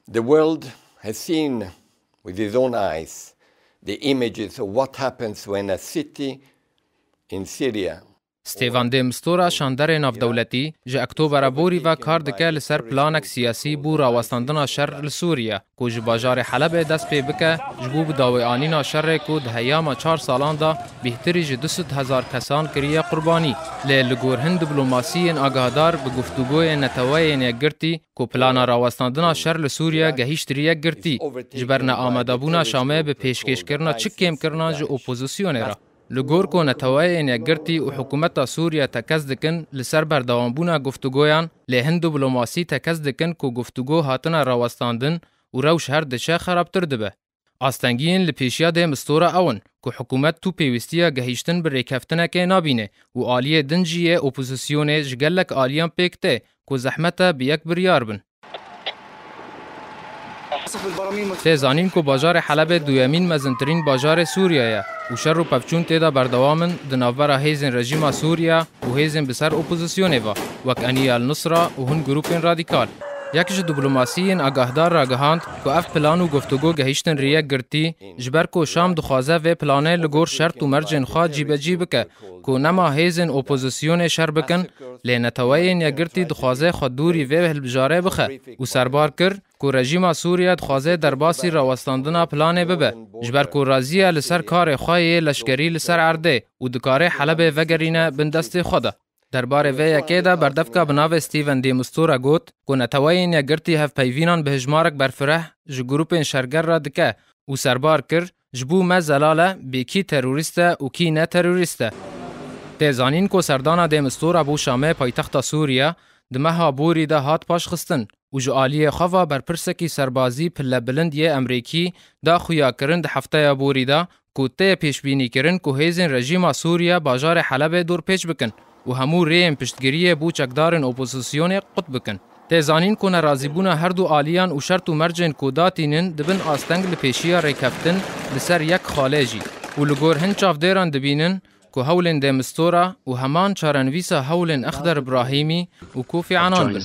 The world has seen with its own eyes the images of what happens when a city in Syria. ستيفان دي مستورا شاندر نافدولتي جه اکتوبر بوری و کار دکه لسر پلانک سیاسی بو راوستاندنا شر لسوریا کو جه باجار حلب دست پی بکه جبو بداوی آنینا شر کو ده هیاما 4 سالان دا بهتری جه 200,000 کسان کریه قربانی لگور هند دیپلوماسیین آگاهدار به گفتگوی نتوای یگرتی کو پلانا راوستاندنا شر لسوریا گهیشتری یگرتی جبرنا آمدابونا شامه به پیشکش کرنا چکیم کرنا جه اپوزیسیون را لگور کو نتوای یگرتی و حکومت سوریا تکز دکن لسر بردوامبونا گفتگویان لهند دیپلوماسی تکز دکن کو گفتگو هاتنا راوستاندن و روش هر دشه خرابتر دبه آستنگین لپیشیا ده مستورا اون کو حکومت تو پیوستیا گهیشتن بر ریکفتنه که نابینه و آلیه دنجیه اپوزیسیونه جگلک آلیان پیکته کو زحمتا بیک بریار بن تزانین کو بازار حلب دویمین مزنترین بازار سوریه و شر و پفچون تیدا بردوامن دناورا هیزن رژیم سوریا و هیزن بسر اپوزیسیونه و وک انیال نصرا و هن گروپین رادیکال یکش دیپلوماسیین آگاهدار را گهاند که اف پلان و گفتگو گهیشتن ریک گرتی جبر کو شام دخوازه و پلانه لگور شرط و مرجن خواه جیب جیب که نما هیزن اپوزیسیون شر بکن لینتوین یگرتی دخوازه خود دوری و هلبجاره بخه و سربار کر که رژیم سوریا دخوازه در باسی راوستاندنا پلانه ببه جبر کو رازیه لسر کار خواهی لشکری لسر عرده و دکاره حلب وگرینه بندست خوده درباره وی یکیدا بردفکا بناو ستیون دی مستورا گوت که نتوین یگرتی هف پیوینان به هجمارک برفره جو گروپین شرگر را دکه و سربار کر جبو مزلاله بی کی تروریسته و کی نه تروریسته تزانین که سردانا دی مستورا بو شامه پایتخت سوریا دمها بوری ده هات پاش خستن و جو آلیه خواه بر پرسکی سربازی پله بلند یه امریکی دا خویا کرن ده هفته بوری ده که ته پیشبینی کرن که هیزن رژیم سوریا باجار حلب دور پیچ بکن و همو ریم پشتگیری بو چکدارن اپوزیسیون قط بکن. تزانین که نرازیبونا هر دو آلیان و شرط و مرجن کوداتینن دبن آستنگ لپیشیا ریکفتن لسر یک خالجی و لگور هن چافدیران دبینن که هولن دمستورا و همان چارنویسا هولن اخدر ابراهیمی و کوفی عنان بن.